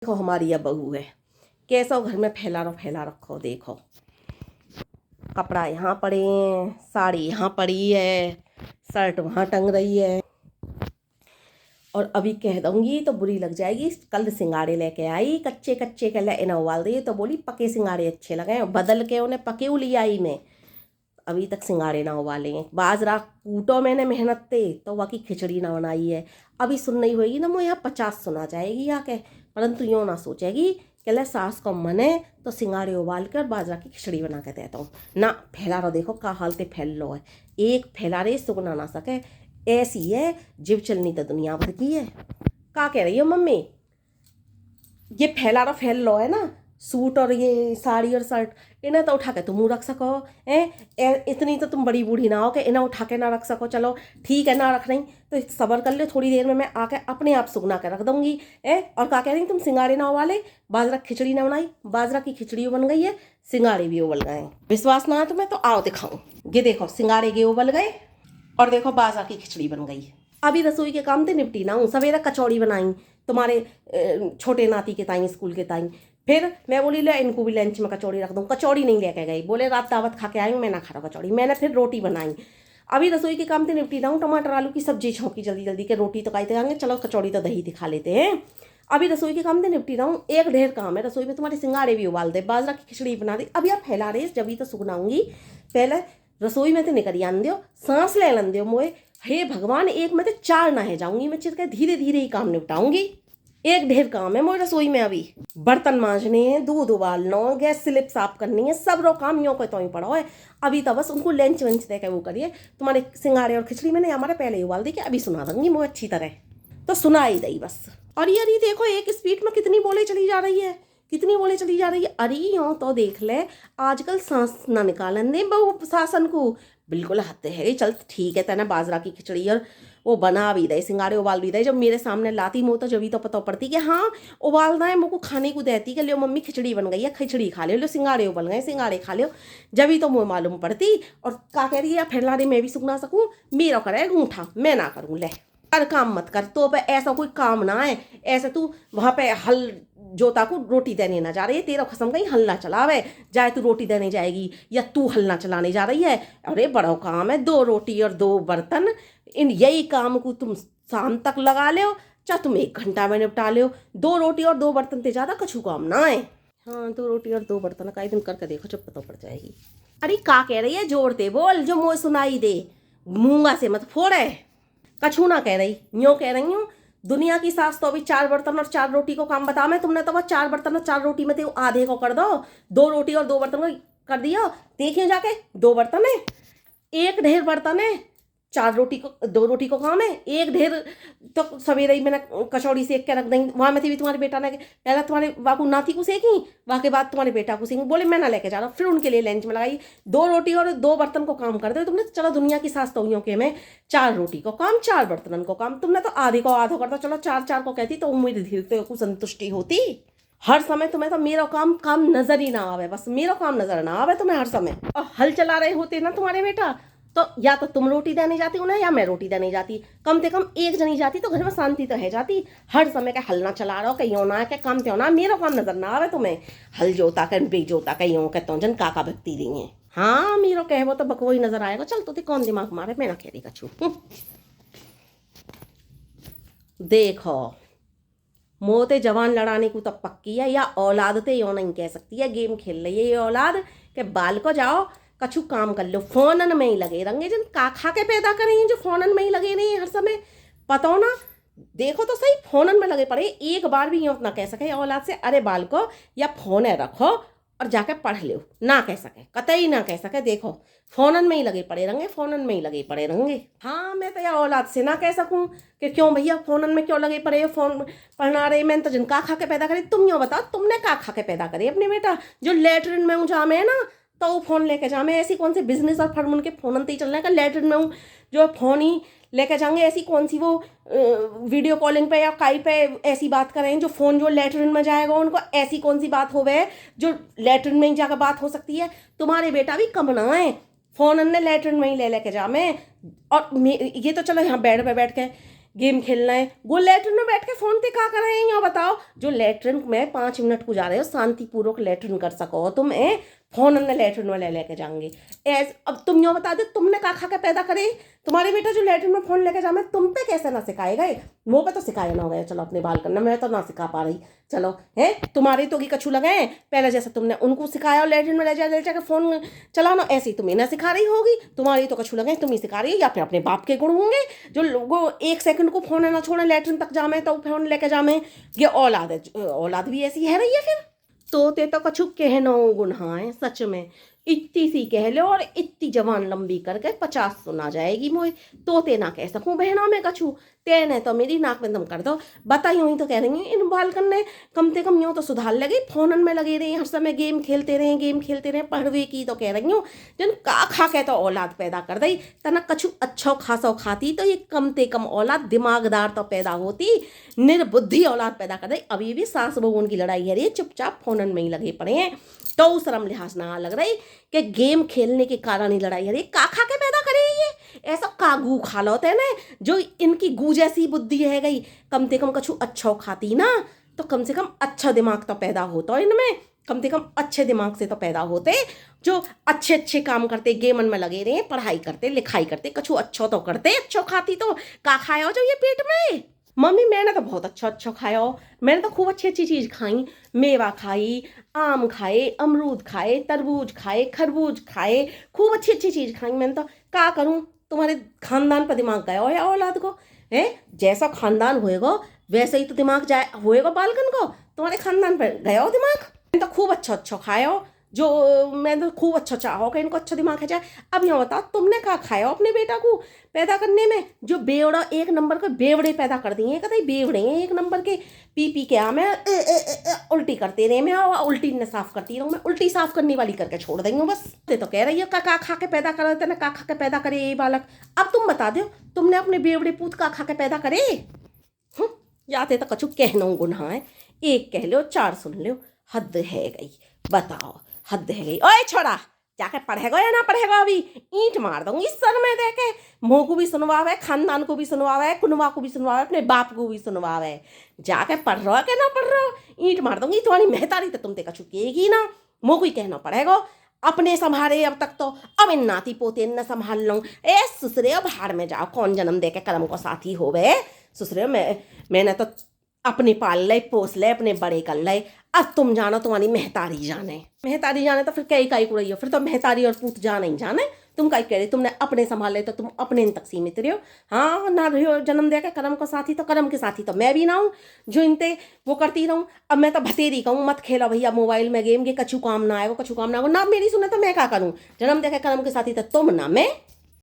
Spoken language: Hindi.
देखो हमारी यह बहू है, कैसा घर में फैला रखो। देखो कपड़ा यहाँ पड़े हैं, साड़ी यहाँ पड़ी है, शर्ट वहाँ टंग रही है। और अभी कह दूंगी तो बुरी लग जाएगी। कल सिंगाड़े लेके आई, कच्चे कच्चे के इन्हें उबाल दिए तो बोली पके सिंगाड़े अच्छे लगे, बदल के उन्हें पके ले आई मैं। अभी तक सिंगाड़े ना उबाले हैं। बाजरा कूटो मैंने मेहनत से तो वह की खिचड़ी ना बनाई है। अभी सुन नहीं होगी ना, मुझे यहाँ 50 सुना जाएगी आके, परंतु यूँ ना सोचेगी कि ले सास को मने तो सिंगाड़े उबाल कर बाजरा की खिचड़ी बना के देता हूँ ना। फैला रहो, देखो का हालते फैल लो है, एक फैला रहे सुगना ना सके, ऐसी है जिब चलनी तो दुनिया भर की है। का कह रही हो मम्मी? ये फैल लो है ना, सूट और ये साड़ी और शर्ट, इन्हें तो उठा के तुम रख सको। इतनी तो तुम बड़ी बूढ़ी ना हो कि इन्हें उठा के ना रख सको। चलो ठीक है, ना रख रही तो सब्र कर लो, थोड़ी देर में मैं आके अपने आप सुगना के रख दूंगी। और क्या कह रही तुम सिंगाड़े ना उबाले, बाजरा खिचड़ी ना बनाई? बाजरा की खिचड़ी बन गई है, सिंगाड़े भी उबल गए। विश्वास ना है तुम्हें तो आओ दिखाऊं। ये देखो सिंगाड़े के उबल गए और देखो बाजरा की खिचड़ी बन गई। अभी रसोई के काम से निपटी ना हूँ। सवेरे कचौड़ी बनाई तुम्हारे छोटे नाती के ताई, स्कूल के ताई। फिर मैं बोली ले इनको भी लंच में कचौड़ी रख दूँ, कचौड़ी नहीं लेके गई, बोले रात दावत खा के आई हूँ, मैं ना खा रहा कचौड़ी। मैंने फिर रोटी बनाई। अभी रसोई के काम से निपटी ना हूँ, टमाटर आलू की सब्जी छौंकी जल्दी जल्दी के, रोटी तो खाते आएंगे, चलो कचौड़ी तो दही दिखा लेते हैं। अभी रसोई के काम से निपटी रहा हूँ, एक ढेर काम है रसोई में। तुम्हारे सिंगाड़े भी उबाल दे, बाजरा की खिचड़ी बना दे। अभी आप फैला रहे जब तो सुगनाऊंगी, पहले रसोई में तो निकल आन दो, सांस ले लन दो मोए। हे भगवान, एक में तो 4 ना है जाऊंगी मैं, चिर के धीरे धीरे ही काम निपटाऊंगी। एक ढेर काम है मोए रसोई में। अभी बर्तन मांजने हैं, दूध उबालना, गैस स्लिप साफ करनी है, सब रो काम यो को तो ही पड़ा है। अभी तो बस उनको लंच वंच दे के वो करिए। तुम्हारे सिंगाड़े और खिचड़ी मैंने हमारे पहले ही उबाल दी कि अभी सुना दूंगी मोए अच्छी तरह, तो सुना ही दई बस। और ये देखो एक स्पीड में कितनी बोले चली जा रही है, कितनी बोले चली जा रही है। अरे यूँ तो देख ले, आजकल सांस ना निकालन दे बहु शासन को, बिल्कुल हद है। चल ठीक है, तेना बाजरा की खिचड़ी और वो बना भी दे, सिंगाड़े उबाल भी दे। जब मेरे सामने लाती मुँह तो जब तो पता पड़ती कि हाँ उबालना है, मुँह को खाने को देती कि लो मम्मी खिचड़ी बन गई है, खिचड़ी खा लो, सिंगाड़े उबल गए, सिंगाड़े खा लो, जब तो मुँह मालूम पड़ती। और क्या कह रही है, फिर लाने मैं भी सुखना सकूँ, मेरा करे गूंठा, मैं ना करूँ। ले हर काम मत कर तो पे, ऐसा कोई काम ना है। ऐसे तू वहाँ पे हल जोता को रोटी देने ना जा रही है, तेरा खसम कहीं हल ना चलावे जाए, तू रोटी देने जाएगी या तू हल ना चलाने जा रही है। अरे बड़ा काम है, 2 रोटी और 2 बर्तन, इन यही काम को तुम शाम तक लगा लो, चाहे तुम 1 घंटा में निपटा लो। 2 रोटी और 2 बर्तन ते ज़्यादा कछु काम ना है। हाँ 2 रोटी और 2 बर्तन का दिन करके देखो, जब पता पड़ जाएगी। अरे का कह रही है, जोड़ते बोल जो मुँह सुनाई दे, मूंगा से मत फोड़े। कछू ना कह रही, यूँ कह रही हूँ। दुनिया की सास तो अभी 4 बर्तन और 4 रोटी को काम बता मैं, तुमने तो बस 4 बर्तन और 4 रोटी में तो आधे को कर दो, 2 रोटी और 2 बर्तन को कर दिया। देखिए जाके 2 बर्तन है, एक ढेर बर्तन है, 4 रोटी को 2 रोटी को काम है, एक ढेर तो सवेरे ही मैंने कचौड़ी सेक के रख देंगे। वहाँ में भी तुम्हारे बेटा ने पहले तुम्हारे वाकू नाती को सेकी, वहाँ के बाद तुम्हारे बेटा को सेकी, बोले मैं ना लेके जा रहा, फिर उनके लिए लंच में लगाई। 2 रोटी और 2 बर्तन को काम कर दे तुमने। चलो दुनिया की सास तो के में 4 रोटी को काम, 4 बर्तन को काम, तुमने तो आधे को आधो करता। चलो 4 को कहती तो उम्मीद धीरे को संतुष्टि होती। हर समय तुम्हें तो मेरा काम नजर ही ना आवे, बस मेरा काम नजर ना आवे तुम्हें हर समय। और हल चला रहे होते ना तुम्हारे बेटा, तो या तो तुम रोटी देने जाती उन्हें या मैं रोटी देने जाती। कम से कम एक जनी जाती तो घर में शांति तो है जाती। हर समय का हल ना चला रहा हो, कहीं ना क्या काम त्यों ना, मेरा काम नजर ना आवे तुम्हें। हल जोता कर बेजोता कहीं कहता हूँ जन काका भक्ति दी है। हाँ मेरा कहवो तो बकवो ही नजर आएगा। चल तो कौन दिमाग मारे, मैं ना कह रही कछू। देखो मोते जवान लड़ाने को तो पक्की है, या औलाद ते यो नहीं कह सकती है, गेम खेल रही है ये औलाद के बाल को जाओ कछु काम कर लो। फोनन में ही लगे रहेंगे, जिन का खा के पैदा करेंगे जो फोनन में ही लगे रहे हर समय। पता हो ना, देखो तो सही, फोनन में लगे पड़े। एक बार भी यूँ ना कह सके औलाद से अरे बाल को या फोन है रखो और जाके पढ़ लो, ना कह सके, कतई ना कह सके। देखो फोनन में ही लगे पड़े रहेंगे, फोनन में ही लगे पड़े रहेंगे। हाँ मैं तो यार औलाद से ना कह सकूं कि क्यों भैया फोनन में क्यों लगे पड़े हो, फोन पढ़ना रहे। मैंने तो जिनका खा के पैदा करे, तुम यूँ बताओ तुमने का खा के पैदा करे अपने बेटा? जो लेटरिन में जामे है ना तो वो फ़ोन लेके जामे, ऐसी कौन सी बिजनेस और फर्म उनके फ़ोन ही चल रहे हैं का लेटरिन में हूँ जो फ़ोन ही लेके जाएंगे? ऐसी कौन सी वो वीडियो कॉलिंग पे या काई पे ऐसी बात करें जो फ़ोन जो लेटरिन में जाएगा उनको? ऐसी कौन सी बात हो गए जो लेटरिन में ही जाकर बात हो सकती है? तुम्हारे बेटा भी कम ना है, फ़ोन ने लेटरिन में ही ले लेके जामे। और ये तो चलो यहाँ बेड पे बैठ के गेम खेलना है, वो लेटरिन में बैठ के फोन पे क्या कर रहे हैं यहाँ बताओ। जो लेटरिन में 5 मिनट को जा रहे हो शांतिपूर्वक लेटरिन कर सको तुम फोन ने लेटरिन में ले लेके जाएंगे। अब तुम यूँ बता दो तुमने क्या खा के पैदा करे। तुम्हारे बेटा जो लेटरिन में फोन लेके जाए तुम पे कैसे ना सिखाएगा, मुँह पे तो सिखाया ना हो गया। चलो अपने बाल करना, मैं तो ना सिखा पा रही। चलो है तुम्हारे तो की कछू लगे पहले जैसे तुमने उनको सिखाया लेटरिन में ले जाकर फोन चलाना, ऐसे ही तुम्हें ना सिखा रही होगी। तुम्हारी तो कछू लगे तुम ही सिखा रही है, या फिर अपने बाप के गुण होंगे जो लोगों 1 सेकंड को फोन ना छोड़े लेटरिन तक जामे तो फोन लेके जामे। ये औलाद है, औलाद भी ऐसी है रही है। फिर तोते तो कछु कहनो गुनाह है सच में। इतनी सी कह लो और इतनी जवान लंबी करके 50 सुना जाएगी मोए। तोते ना कह सकूं बहना में कछु, तेने तो मेरी नाक में दम कर दो। बता यूं ही तो कह रही हूँ इन बाल करने कम से कम यूँ तो सुधार लगे। फोनन में लगे रहे हर समय गेम खेलते रहे पढ़वे की तो कह रही हूँ। जन का खा के तो औलाद पैदा कर दई तना कछु अच्छो खासो खाती तो ये कम से कम औलाद दिमागदार तो पैदा होती। निर्बुद्धि औलाद पैदा कर दई। अभी भी सास बहू की लड़ाई है रे, चुपचाप फोनन में ही लगे पड़े हैं। तो शर्म लिहाज ना लग रही कि गेम खेलने के कारण ही लड़ाई है रे। का खा के पैदा करे ये ऐसा कागू खा लो तेने जो इनकी गू जैसी बुद्धि है गई। कम से कम कछु अच्छो खाती ना तो कम से कम अच्छा दिमाग तो पैदा होता इनमें। कम से कम अच्छे दिमाग से तो पैदा होते जो अच्छे अच्छे काम करते, गेमन में लगे रहे, पढ़ाई करते, लिखाई करते, कछु अच्छो तो करते। अच्छो खाती तो का खाया जो ये पेट में। मम्मी मैंने तो बहुत अच्छा खाया, मैंने तो खूब अच्छी चीज़ खाई। मेवा खाई, आम खाए, अमरूद खाए, तरबूज खाए, खरबूज खाए, खूब अच्छी चीज़ खाई मैंने तो। क्या करूं, तुम्हारे खानदान पर दिमाग गया हो या औलाद को है। जैसा खानदान होएगा वैसे ही तो दिमाग जाए होएगा बालकन को। तुम्हारे खानदान पर गया हो दिमाग। मैंने तो खूब अच्छा खाया जो मैं तो खूब अच्छा चाहो कि इनको अच्छा दिमाग है जाए। अब यहाँ बताओ तुमने क्या खाया अपने बेटा को पैदा करने में। जो बेवड़ा 1 नंबर के बेवड़े पैदा कर दिए कहते बेवड़े हैं 1 नंबर के। पी के मैं उल्टी करते रहे, मैं उल्टी ने साफ करती रहूँ, मैं उल्टी साफ करने वाली करके छोड़ देंगे बस। तो कह रही है का खा के पैदा कर देते ना, का खा के पैदा करे ये बालक। अब तुम बता दो तुमने अपने बेवड़े पूत का खा के पैदा करे। जाते तो कछु कहना गुनाह है, एक कह लो 4 सुन लो, हद है गई। बताओ हद है गई। ओए छोड़ा जाके पढ़ेगा या ना पढ़ेगा, अभी ईंट मार दूंगी सर में देके। मुँह को भी सुनवावे, खानदान को भी सुनवावे, कुनवा को भी सुनवावे, अपने बाप को भी सुनवावे। जाके पढ़ रहा हो क्या ना पढ़ रहा हो, ईंट मार दूंगी। तुम्हारी मेहतारी तो तुम ते कछु कहेगी ना, मुँह को ही कहना पड़ेगा। अपने संभाले अब तक तो, अब इन नाती पोते न संभाल लूँ। ससुरे भाड़ में जाओ, कौन जन्म दे के कर्म को साथी होवे। ससुरे मैंने तो अपने पाल ले पोस ले, अपने बड़े कर ले। अब तुम जानो तुम्हारी मेहतारी जाने तो फिर कई को रही हो। फिर तो मेहतारी और पूत जाने ही जाने। तुम कहीं कह रहे तुमने अपने संभाले तो तुम अपने तक सीमित रहे हो। हाँ ना रही हो जन्म दे के कर्म को साथी, तो कर्म के साथी तो मैं भी ना हूँ जो इनते वो करती रहूँ। अब मैं तो भतेरी कहूँ मत खेलो भैया मोबाइल में गेम के, कछु काम ना आए वो कछु काम ना हो ना मेरी सुने तो मैं क्या करूँ। जन्म दे के कर्म के साथी तो तुम ना मैं।